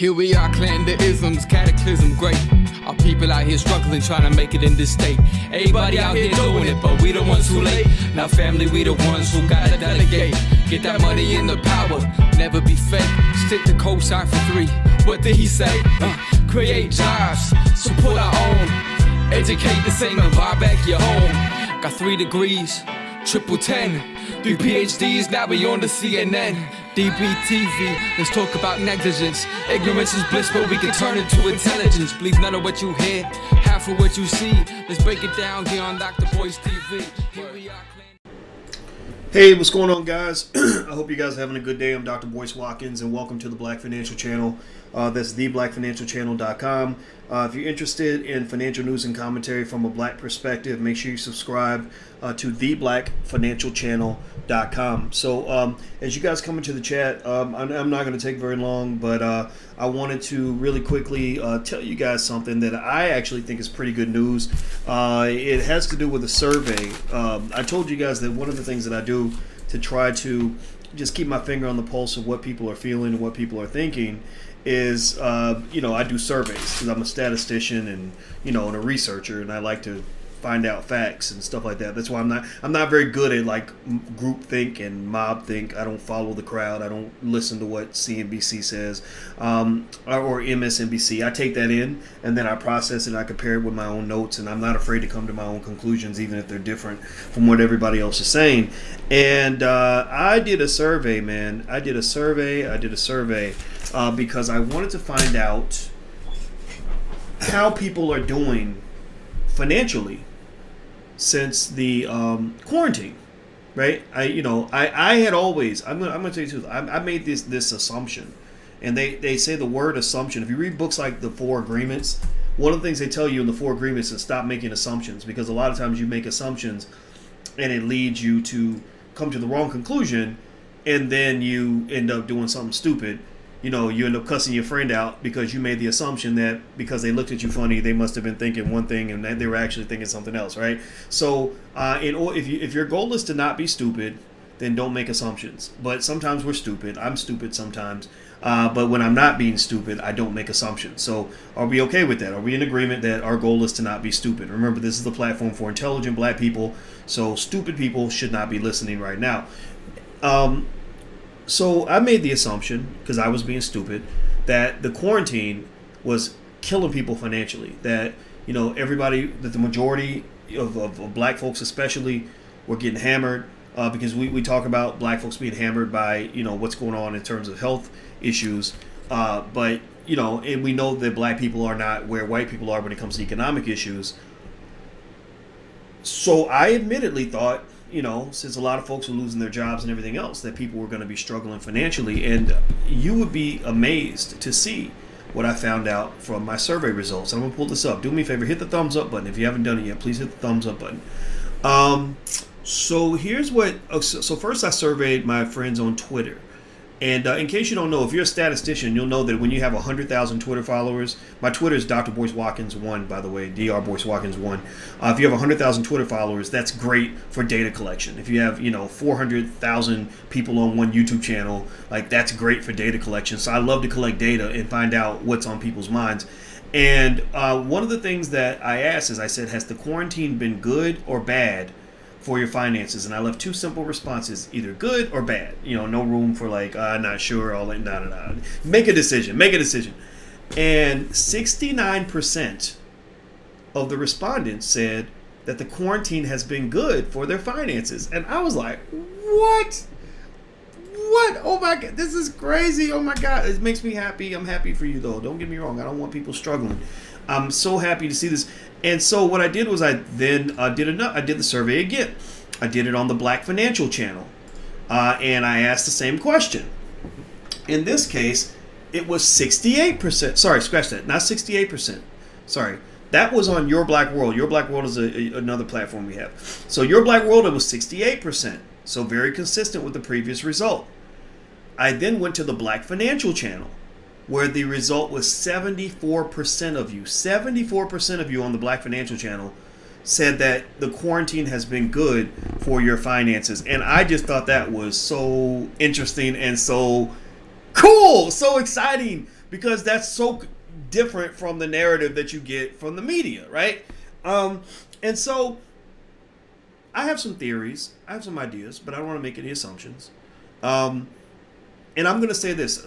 Here we are, clan the isms, cataclysm, great. Our people out here struggling, trying to make it in this state. Everybody out here doing it, but we the ones who late. Now family, we the ones who gotta delegate. Get that money in the power, never be fake. Stick to cosign for 3. What did he say? Create jobs, support our own. Educate the same and buy back your home. Got 3 degrees, triple 10. 3 PhDs, now we on the CNN. DBTV, let's talk about negligence. Ignorance is bliss, but we can turn it to intelligence. Believe none of what you hear, half of what you see. Let's break it down here on Dr Boyce TV. Here we are. Hey, what's going on, guys? I hope you guys are having a good day. I'm Dr. Boyce Watkins, and welcome to the Black Financial Channel. That's theblackfinancialchannel.com. If you're interested in financial news and commentary from a black perspective, make sure you subscribe to theblackfinancialchannel.com. So as you guys come into the chat, I'm not going to take very long, but I wanted to really quickly tell you guys something that I actually think is pretty good news. It has to do with a survey. I told you guys that one of the things that I do to try to just keep my finger on the pulse of what people are feeling and what people are thinking is, I do surveys because I'm a statistician and, and a researcher, and I like to find out facts and stuff like that. That's why I'm not very good at like group think and mob think. I don't follow the crowd. I don't listen to what CNBC says or MSNBC. I take that in and then I process it and I compare it with my own notes, and I'm not afraid to come to my own conclusions even if they're different from what everybody else is saying. And I did a survey, man. I did a survey because I wanted to find out how people are doing financially since the quarantine, right? I had always, I'm gonna tell you the truth, I made this assumption, and they say the word assumption. If you read books like The 4 Agreements, one of the things they tell you in The 4 Agreements is stop making assumptions, because a lot of times you make assumptions and it leads you to come to the wrong conclusion, and then you end up doing something stupid. You end up cussing your friend out because you made the assumption that because they looked at you funny, they must have been thinking one thing and they were actually thinking something else, right? So if your goal is to not be stupid, then don't make assumptions. But sometimes we're stupid. I'm stupid sometimes. But when I'm not being stupid, I don't make assumptions. So are we okay with that? Are we in agreement that our goal is to not be stupid? Remember, this is the platform for intelligent black people, so stupid people should not be listening right now. So I made the assumption, because I was being stupid, that the quarantine was killing people financially. That, that the majority of black folks especially were getting hammered, because we talk about black folks being hammered by, what's going on in terms of health issues. But, and we know that black people are not where white people are when it comes to economic issues. So I admittedly thought, since a lot of folks were losing their jobs and everything else, that people were going to be struggling financially. And you would be amazed to see what I found out from my survey results. I'm going to pull this up. Do me a favor, hit the thumbs up button. If you haven't done it yet, please hit the thumbs up button. So here's what, so first I surveyed my friends on Twitter. And in case you don't know, if you're a statistician, you'll know that when you have 100,000 Twitter followers, my Twitter is Dr. Boyce Watkins 1, by the way, Dr. Boyce Watkins 1. If you have 100,000 Twitter followers, that's great for data collection. If you have, 400,000 people on one YouTube channel, that's great for data collection. So I love to collect data and find out what's on people's minds. And one of the things that I asked is, I said, has the quarantine been good or bad for your finances? And I left 2 simple responses, either good or bad. No room for not sure, all that, nah. Make a decision. And 69% of the respondents said that the quarantine has been good for their finances. And I was like, what? Oh my God, this is crazy. Oh my God, it makes me happy. I'm happy for you though. Don't get me wrong. I don't want people struggling. I'm so happy to see this. And so what I did was I then did the survey again. I did it on the Black Financial Channel. And I asked the same question. In this case, it was 68%. Sorry, scratch that. Not 68%. Sorry. That was on Your Black World. Your Black World is another platform we have. So Your Black World, it was 68%. So very consistent with the previous result. I then went to the Black Financial Channel, where the result was 74% of you. 74% of you on the Black Financial Channel said that the quarantine has been good for your finances. And I just thought that was so interesting and so cool, so exciting, because that's so different from the narrative that you get from the media, right? And so I have some theories, I have some ideas, but I don't want to make any assumptions. And I'm going to say this.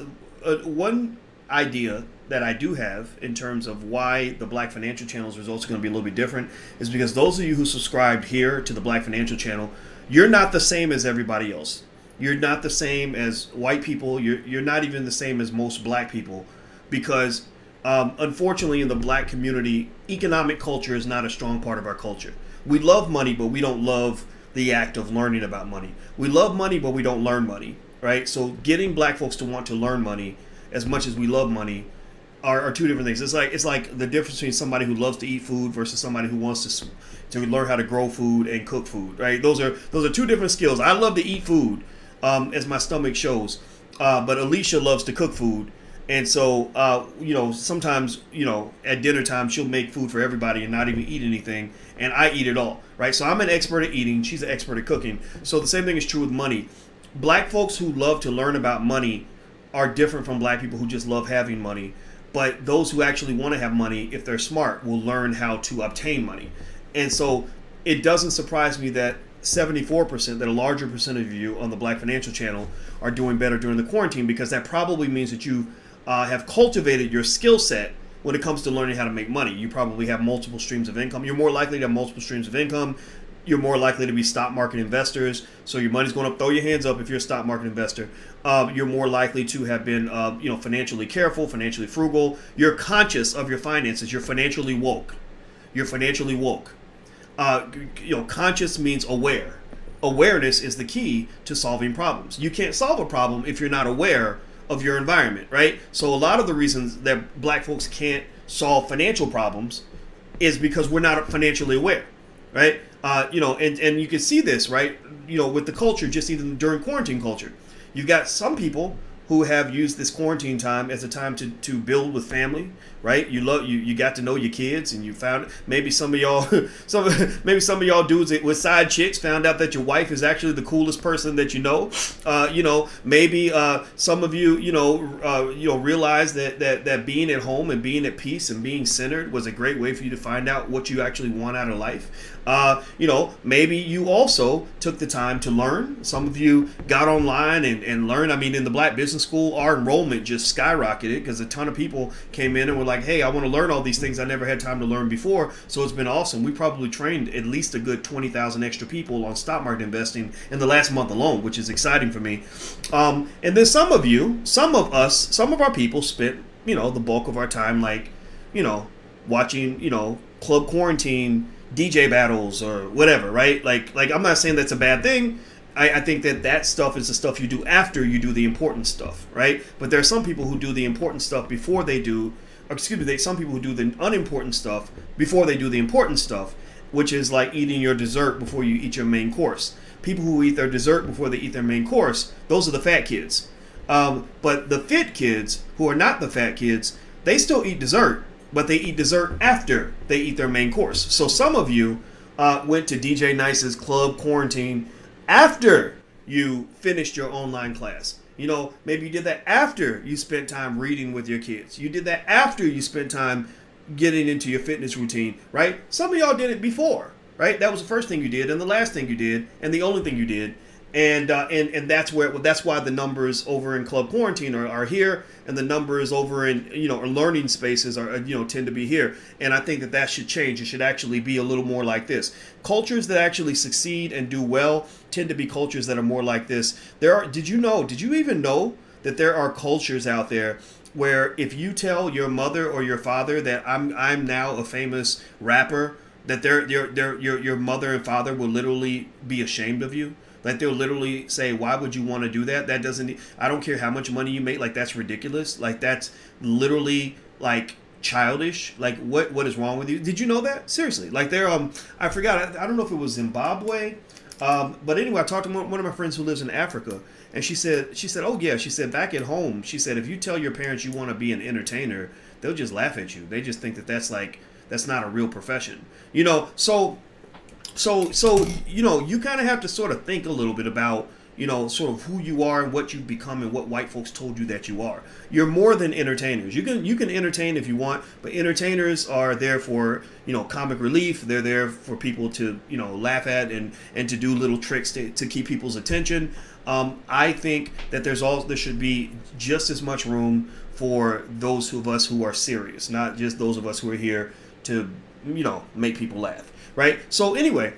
One idea that I do have in terms of why the Black Financial Channel's results are going to be a little bit different is because those of you who subscribed here to the Black Financial Channel, you're not the same as everybody else. You're not the same as white people. You're not even the same as most black people, because unfortunately in the black community, economic culture is not a strong part of our culture. We love money, but we don't love the act of learning about money. We love money, but we don't learn money, right? So getting black folks to want to learn money as much as we love money are two different things. It's like the difference between somebody who loves to eat food versus somebody who wants to learn how to grow food and cook food, right? Those are two different skills. I love to eat food, as my stomach shows, but Alicia loves to cook food, and so sometimes at dinner time she'll make food for everybody and not even eat anything, and I eat it all, right? So I'm an expert at eating. She's an expert at cooking. So the same thing is true with money. Black folks who love to learn about money are different from black people who just love having money. But those who actually want to have money, if they're smart, will learn how to obtain money. And so it doesn't surprise me that 74%, that a larger percentage of you on the Black Financial Channel are doing better during the quarantine, because that probably means that you have cultivated your skill set when it comes to learning how to make money. You probably have multiple streams of income. You're more likely to have multiple streams of income. You're more likely to be stock market investors, so your money's going up. Throw your hands up if you're a stock market investor. You're more likely to have been, financially careful, financially frugal. You're conscious of your finances. You're financially woke. Conscious means aware. Awareness is the key to solving problems. You can't solve a problem if you're not aware of your environment, right? So a lot of the reasons that black folks can't solve financial problems is because we're not financially aware, right? And you can see this, right? With the culture, just even during quarantine culture, you've got some people who have used this quarantine time as a time to build with family, right? You got to know your kids, and you found maybe some of y'all dudes with side chicks found out that your wife is actually the coolest person that you know. Maybe some of you realize that being at home and being at peace and being centered was a great way for you to find out what you actually want out of life. Maybe you also took the time to learn. Some of you got online and learned. I mean, in the Black Business School, our enrollment just skyrocketed because a ton of people came in and were like, hey, I want to learn all these things I never had time to learn before. So it's been awesome. We probably trained at least a good 20,000 extra people on stock market investing in the last month alone, which is exciting for me. And then some of our people spent, the bulk of our time, watching, Club Quarantine DJ battles or whatever, right? Like I'm not saying that's a bad thing. I think that stuff is the stuff you do after you do the important stuff, right? But there are some people who do the important stuff before they do, some people who do the unimportant stuff before they do the important stuff, which is like eating your dessert before you eat your main course. People who eat their dessert before they eat their main course, those are the fat kids. But the fit kids, who are not the fat kids, they still eat dessert, but they eat dessert after they eat their main course. So some of you went to DJ Nice's Club Quarantine after you finished your online class. Maybe you did that after you spent time reading with your kids. You did that after you spent time getting into your fitness routine, right? Some of y'all did it before, right? That was the first thing you did and the last thing you did and the only thing you did. And that's why the numbers over in Club Quarantine are here, and the numbers over in learning spaces are tend to be here. And I think that should change. It should actually be a little more like this. Cultures that actually succeed and do well tend to be cultures that are more like this. Did you even know that there are cultures out there where if you tell your mother or your father that I'm now a famous rapper, that your mother and father will literally be ashamed of you? Like they'll literally say, why would you want to do that? I don't care how much money you make. Like that's ridiculous. Like that's literally like childish. Like what is wrong with you? Did you know that? Seriously. Like I forgot. I don't know if it was Zimbabwe. But anyway, I talked to one of my friends who lives in Africa, and she said, oh yeah, she said back at home, she said, if you tell your parents you want to be an entertainer, they'll just laugh at you. They just think that's not a real profession. So you kind of have to sort of think a little bit about, sort of who you are and what you've become and what white folks told you that you are. You're more than entertainers. You can entertain if you want, but entertainers are there for, comic relief. They're there for people to, laugh at and to do little tricks to keep people's attention. I think that there should be just as much room for those of us who are serious, not just those of us who are here to, make people laugh, right? So anyway,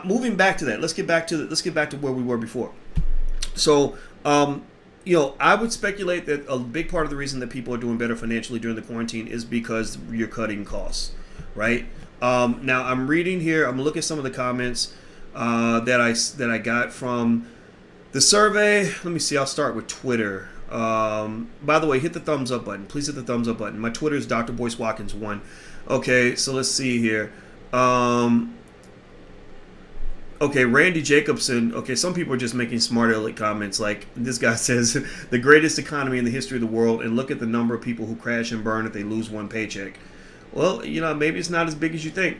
moving back to that, let's get back to where we were before. So, I would speculate that a big part of the reason that people are doing better financially during the quarantine is because you're cutting costs, right? Now I'm reading here. I'm looking at some of the comments that I got from the survey. Let me see. I'll start with Twitter. By the way, hit the thumbs up button. Please hit the thumbs up button. My Twitter is Dr Boyce Watkins 1. Okay, so let's see here. Okay, Randy Jacobson. Okay, some people are just making smart aleck comments. Like this guy says, the greatest economy in the history of the world, and look at the number of people who crash and burn if they lose one paycheck. Well, maybe it's not as big as you think.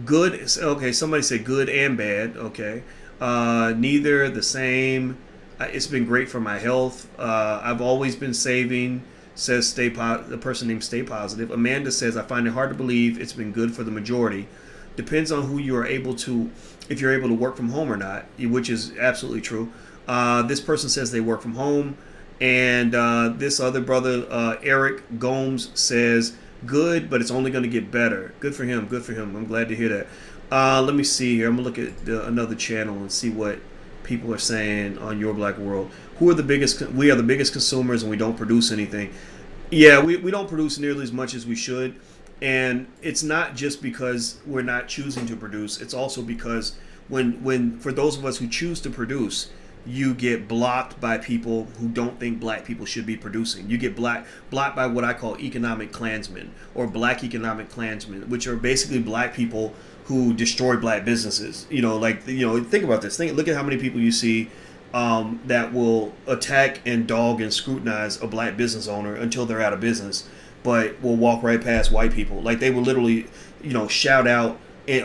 Good. Okay, somebody said good and bad. Okay, neither, the same. It's been great for my health. I've always been saving. Says the person named Stay Positive. Amanda says, I find it hard to believe it's been good for the majority. Depends on who you are if you're able to work from home or not, which is absolutely true. This person says they work from home. And this other brother, Eric Gomes, says, good, but it's only going to get better. Good for him. Good for him. I'm glad to hear that. Let me see here. I'm going to look at another channel and see what people are saying on Your Black World. We are the biggest consumers and we don't produce anything. Yeah, we don't produce nearly as much as we should. And it's not just because we're not choosing to produce. It's also because when for those of us who choose to produce, you get blocked by people who don't think black people should be producing. You get blocked by what I call economic Klansmen or black economic Klansmen, which are basically black people who destroy black businesses. Think about this. Look at how many people you see that will attack and dog and scrutinize a black business owner until they're out of business, but will walk right past white people. Like they will literally, shout out, they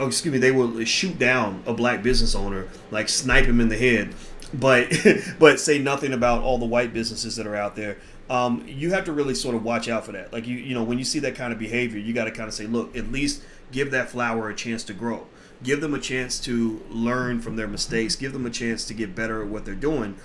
will shoot down a black business owner, like snipe him in the head, but say nothing about all the white businesses that are out there. You have to really sort of watch out for that. Like when you see that kind of behavior, you got to kind of say, look, at least give that flower a chance to grow. Give them a chance to learn from their mistakes. Give them a chance to get better at what they're doing.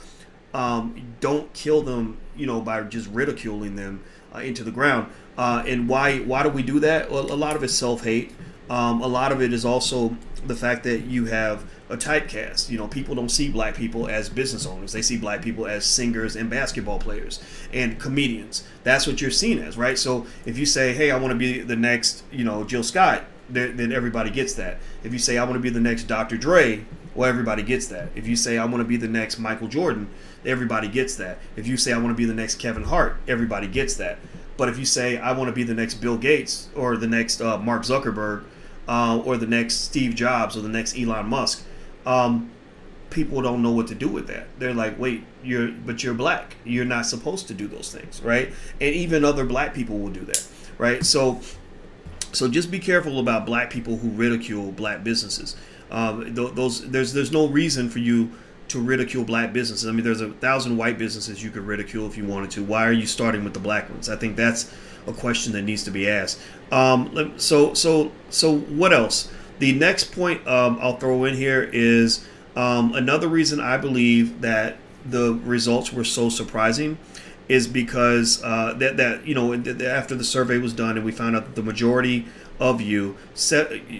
Don't kill them, by just ridiculing them into the ground. And why do we do that? Well, a lot of it's self-hate. A lot of it is also the fact that you have a typecast. People don't see black people as business owners. They see black people as singers and basketball players and comedians. That's what you're seen as, right? So if you say, hey, I want to be the next, Jill Scott, then everybody gets that. If you say, I want to be the next Dr. Dre, well, everybody gets that. If you say, I want to be the next Michael Jordan, everybody gets that. If you say, I want to be the next Kevin Hart, everybody gets that. But if you say, I want to be the next Bill Gates or the next Mark Zuckerberg or the next Steve Jobs or the next Elon Musk, people don't know what to do with that. They're like, wait, you're black. You're not supposed to do those things, right? And even other black people will do that, right? So just be careful about black people who ridicule black businesses. There's no reason for you to ridicule black businesses. I mean, there's 1,000 white businesses you could ridicule if you wanted to. Why are you starting with the black ones? I think that's a question that needs to be asked. So what else? The next point I'll throw in here is another reason I believe that the results were so surprising is because after the survey was done and we found out that the majority of you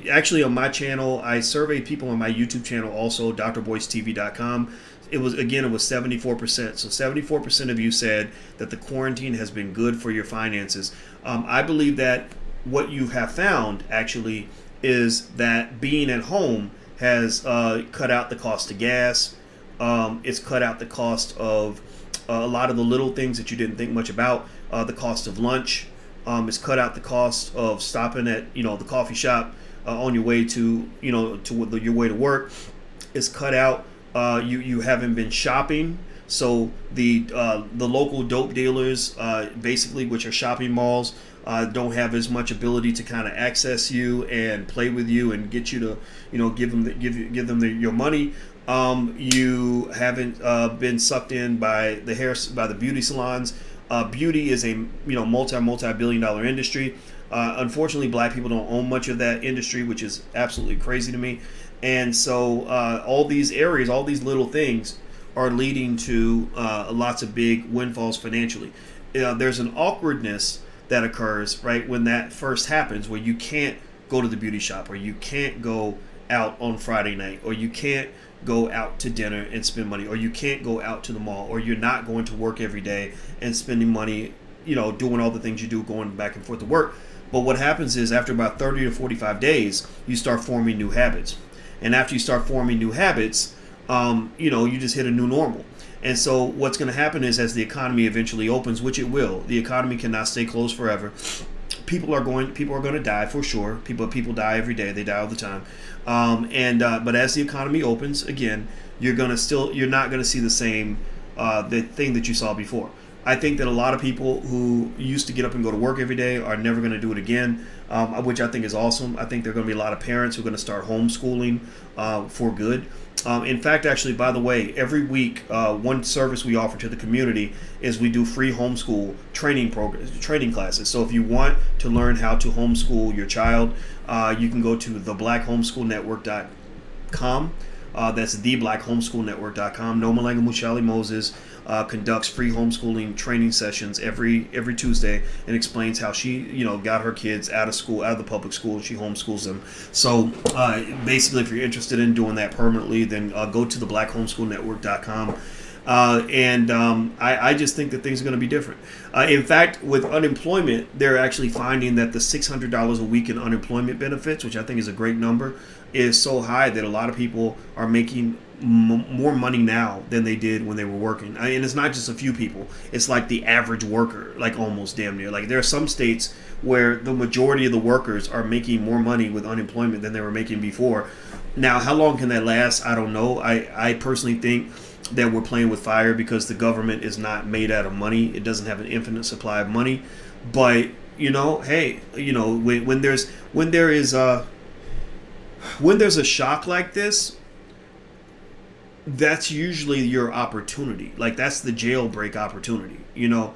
actually on my channel, I surveyed people on my YouTube channel also, drboycetv.com. It was 74%. So 74% of you said that the quarantine has been good for your finances. I believe that what you have found actually is that being at home has cut out the cost of gas. It's cut out the cost of a lot of the little things that you didn't think much about. The cost of lunch. It's cut out the cost of stopping at the coffee shop on your way to your way to work. It's cut out. You haven't been shopping, so the local dope dealers, basically, which are shopping malls, don't have as much ability to kind of access you and play with you and get you to give them your money. You haven't been sucked in by the beauty salons. Beauty is a multi-billion-dollar industry. Unfortunately, black people don't own much of that industry, which is absolutely crazy to me. And so all these areas, all these little things are leading to lots of big windfalls financially. There's an awkwardness that occurs right when that first happens, where you can't go to the beauty shop, or you can't go out on Friday night, or you can't go out to dinner and spend money, or you can't go out to the mall, or you're not going to work every day and spending money, doing all the things you do, going back and forth to work. But what happens is after about 30 to 45 days, you start forming new habits. And after you start forming new habits, you just hit a new normal. And so what's going to happen is, as the economy eventually opens, which it will, the economy cannot stay closed forever. People are going to die for sure. People die every day. They die all the time. But as the economy opens again, you're not going to see the same the thing that you saw before. I think that a lot of people who used to get up and go to work every day are never going to do it again, which I think is awesome. I think there are going to be a lot of parents who are going to start homeschooling for good. In fact, actually, by the way, every week, one service we offer to the community is we do free homeschool training classes. So if you want to learn how to homeschool your child, you can go to theblackHomeschoolNetwork.com. That's theblackHomeschoolNetwork.com. Noma Mushali Moses conducts free homeschooling training sessions every Tuesday and explains how she got her kids out of the public school, and she homeschools them. So basically, if you're interested in doing that permanently, then go to theblackHomeschoolNetwork.com. I just think that things are going to be different. In fact, with unemployment, they're actually finding that the $600 a week in unemployment benefits, which I think is a great number, is so high that a lot of people are making more money now than they did when they were working. And it's not just a few people. It's like the average worker, like almost damn near. Like there are some states where the majority of the workers are making more money with unemployment than they were making before. Now, how long can that last? I don't know. I personally think that we're playing with fire because the government is not made out of money. It doesn't have an infinite supply of money. But hey, when there's a shock like this, that's usually your opportunity. Like that's the jailbreak opportunity. Imagine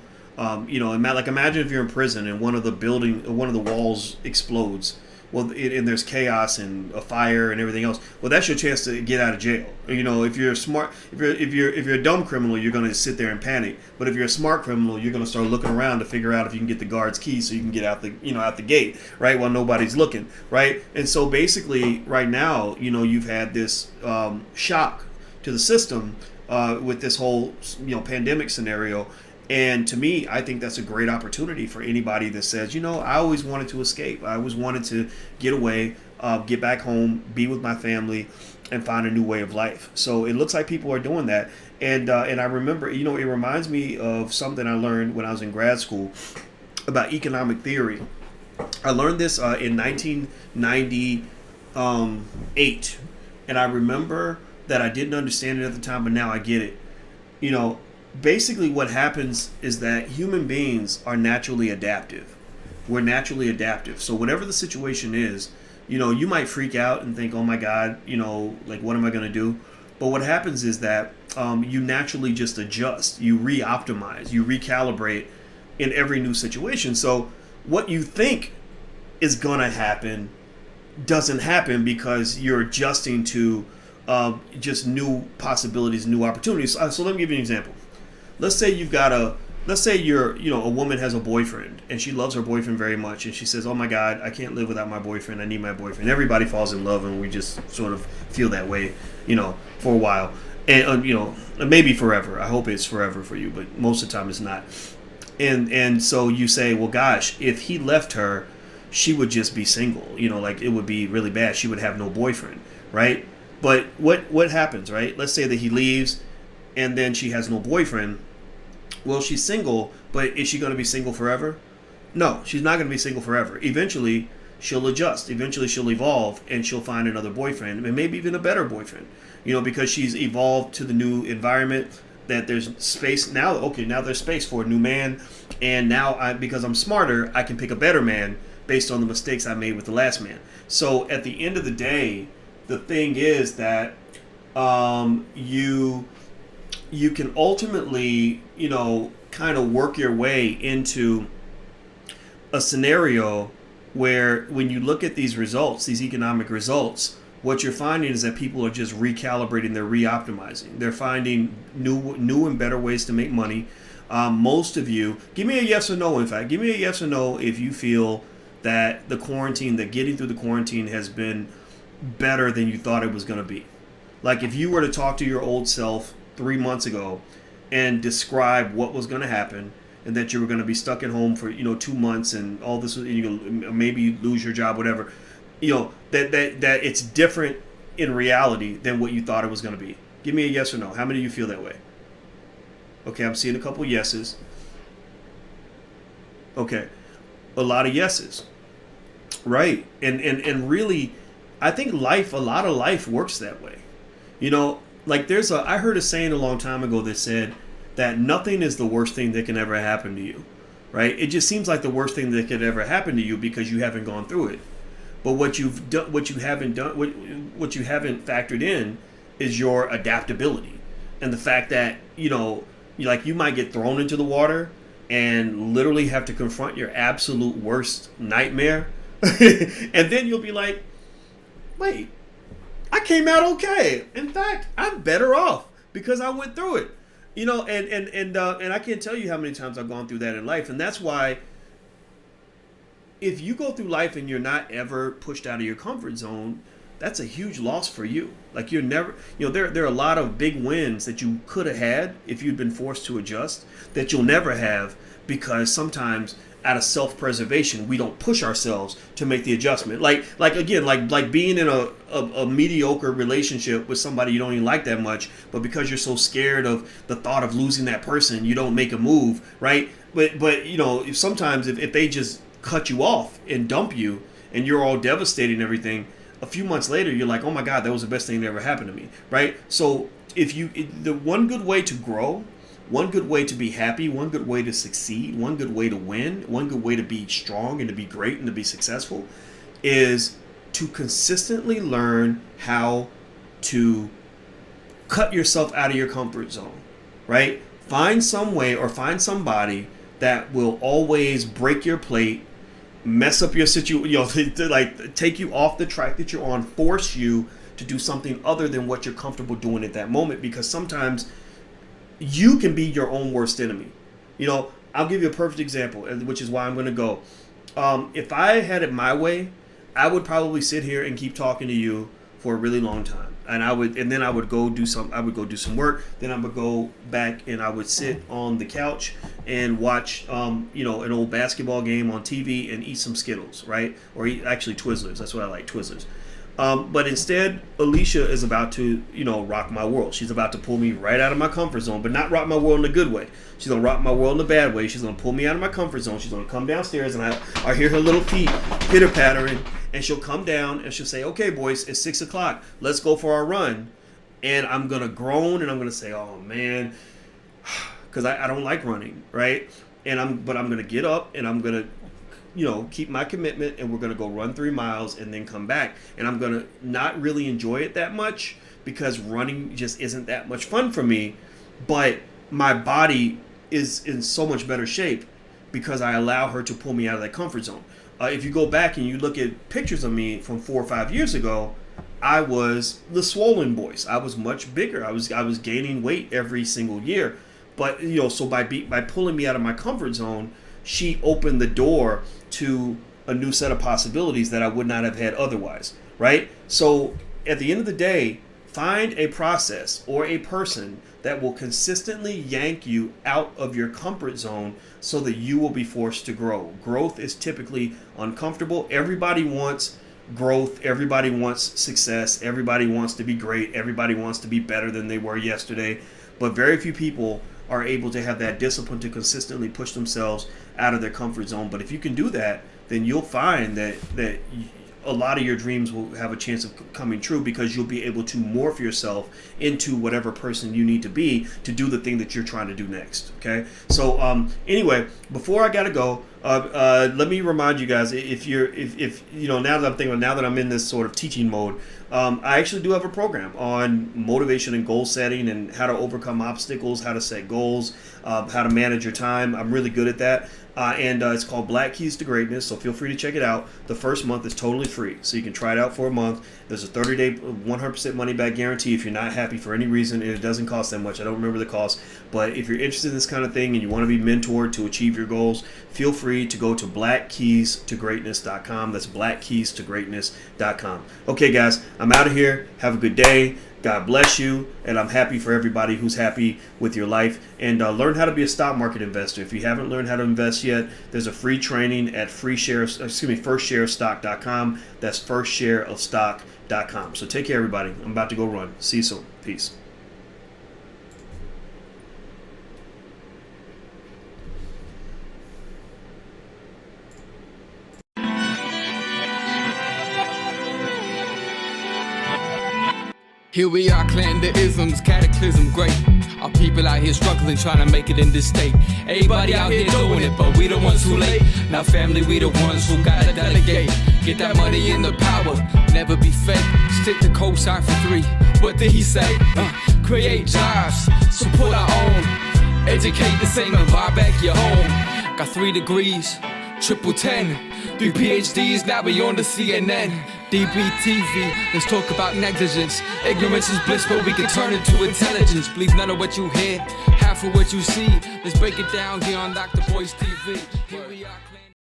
if you're in prison and one of the walls explodes. Well, and there's chaos and a fire and everything else. Well, that's your chance to get out of jail. If you're smart, if you're a dumb criminal, you're going to sit there and panic. But if you're a smart criminal, you're going to start looking around to figure out if you can get the guard's key so you can get out the gate, right, while nobody's looking, right? And so basically, right now, you've had this shock to the system with this whole pandemic scenario. And to me, I think that's a great opportunity for anybody that says, I always wanted to escape. I always wanted to get away, get back home, be with my family, and find a new way of life. So it looks like people are doing that. And I remember, it reminds me of something I learned when I was in grad school about economic theory. I learned this in 1998. And I remember that I didn't understand it at the time, but now I get it. Basically what happens is that human beings are naturally adaptive. We're naturally adaptive. So whatever the situation is, you might freak out and think, oh my God, like what am I going to do? But what happens is that you naturally just adjust, you re-optimize, you recalibrate in every new situation. So what you think is going to happen doesn't happen because you're adjusting to just new possibilities, new opportunities. So let me give you an example. Let's say a woman has a boyfriend and she loves her boyfriend very much and she says, oh my God, I can't live without my boyfriend. I need my boyfriend. Everybody falls in love and we just sort of feel that way, for a while. And, maybe forever. I hope it's forever for you, but most of the time it's not. And so you say, well, gosh, if he left her, she would just be single, like it would be really bad. She would have no boyfriend, right? But what happens, right? Let's say that he leaves and then she has no boyfriend. Well, she's single, but is she going to be single forever? No, she's not going to be single forever. Eventually, she'll adjust. Eventually, she'll evolve and she'll find another boyfriend, and maybe even a better boyfriend, because she's evolved to the new environment, that there's space now. Okay, now there's space for a new man, and now because I'm smarter, I can pick a better man based on the mistakes I made with the last man. So at the end of the day, the thing is that you can ultimately, kind of work your way into a scenario where when you look at these results, these economic results, what you're finding is that people are just recalibrating, they're reoptimizing. They're finding new and better ways to make money. Most of you, give me a yes or no, in fact. Give me a yes or no if you feel that that getting through the quarantine has been better than you thought it was going to be. Like if you were to talk to your old self 3 months ago and describe what was going to happen, and that you were going to be stuck at home for 2 months and all this, maybe you lose your job, whatever, that it's different in reality than what you thought it was going to be. Give me a yes or no. How many of you feel that way? Okay, I'm seeing a couple yeses. Okay, a lot of yeses. Right, and really, I think a lot of life works that way. Like I heard a saying a long time ago that said that nothing is the worst thing that can ever happen to you, right? It just seems like the worst thing that could ever happen to you because you haven't gone through it. But what you haven't factored in is your adaptability, and the fact that you might get thrown into the water and literally have to confront your absolute worst nightmare, and then you'll be like, wait, I came out okay. In fact, I'm better off because I went through it. And I can't tell you how many times I've gone through that in life. And that's why if you go through life and you're not ever pushed out of your comfort zone, that's a huge loss for you. Like you're never, there are a lot of big wins that you could have had if you'd been forced to adjust that you'll never have, because sometimes out of self-preservation, we don't push ourselves to make the adjustment. Like being in a mediocre relationship with somebody you don't even like that much, but because you're so scared of the thought of losing that person, you don't make a move, right? But sometimes if they just cut you off and dump you and you're all devastated and everything, a few months later, you're like, oh my God, that was the best thing that ever happened to me, right? So the one good way to grow, one good way to be happy, one good way to succeed, one good way to win, one good way to be strong and to be great and to be successful is to consistently learn how to cut yourself out of your comfort zone, right? Find some way or find somebody that will always break your plate, mess up your situation, like take you off the track that you're on, force you to do something other than what you're comfortable doing at that moment, because sometimes you can be your own worst enemy. I'll give you a perfect example, which is why I'm going to go. If I had it my way, I would probably sit here and keep talking to you for a really long time, and then I would go do some work. Then I would go back and I would sit on the couch and watch, an old basketball game on TV and eat some Skittles, right? Or eat actually Twizzlers. That's what I like, Twizzlers. But instead, Alicia is about to, rock my world. She's about to pull me right out of my comfort zone, but not rock my world in a good way. She's going to rock my world in a bad way. She's going to pull me out of my comfort zone. She's going to come downstairs, and I hear her little feet pitter-pattering, and she'll come down, and she'll say, okay, Boyce, it's 6 o'clock. Let's go for our run. And I'm going to groan, and I'm going to say, oh, man, because I don't like running, right? But I'm going to get up, and I'm going to keep my commitment, and we're going to go run 3 miles and then come back. And I'm going to not really enjoy it that much because running just isn't that much fun for me. But my body is in so much better shape because I allow her to pull me out of that comfort zone. If you go back and you look at pictures of me from 4 or 5 years ago, I was the swollen Boyce. I was much bigger. I was gaining weight every single year. But so by pulling me out of my comfort zone, she opened the door to a new set of possibilities that I would not have had otherwise, right? So at the end of the day, find a process or a person that will consistently yank you out of your comfort zone so that you will be forced to grow. Growth is typically uncomfortable. Everybody wants growth. Everybody wants success. Everybody wants to be great. Everybody wants to be better than they were yesterday. But very few people are able to have that discipline to consistently push themselves out of their comfort zone. But if you can do that, then you'll find that a lot of your dreams will have a chance of coming true because you'll be able to morph yourself into whatever person you need to be to do the thing that you're trying to do next. Okay. So anyway, before I gotta go, let me remind you guys, if now that I'm in this sort of teaching mode, I actually do have a program on motivation and goal setting and how to overcome obstacles, how to set goals, how to manage your time. I'm really good at that. And it's called Black Keys to Greatness, so feel free to check it out. The first month is totally free, so you can try it out for a month. There's a 30-day, 100% money-back guarantee if you're not happy for any reason, and it doesn't cost that much. I don't remember the cost, but if you're interested in this kind of thing and you want to be mentored to achieve your goals, feel free to go to blackkeystogreatness.com. That's blackkeystogreatness.com. Okay, guys, I'm out of here. Have a good day. God bless you, and I'm happy for everybody who's happy with your life. And learn how to be a stock market investor. If you haven't learned how to invest yet, there's a free training at firstshareofstock.com. That's firstshareofstock.com. So take care, everybody. I'm about to go run. See you soon. Peace. Here we are, clan the isms, cataclysm great. Our people out here struggling, trying to make it in this state. Everybody out here doing it, but we the ones who late. Now family, we the ones who gotta delegate. Get that money in the power, never be fake. Stick to cosign for 3. What did he say? Create jobs, support our own. Educate the same and buy back your home. Got 3 degrees, triple 10. 3 PhDs, now we on the CNN. DBTV, let's talk about negligence. Ignorance is bliss, but we can turn it to intelligence. Believe none of what you hear, half of what you see. Let's break it down here on Dr. Boyce TV. Here we are.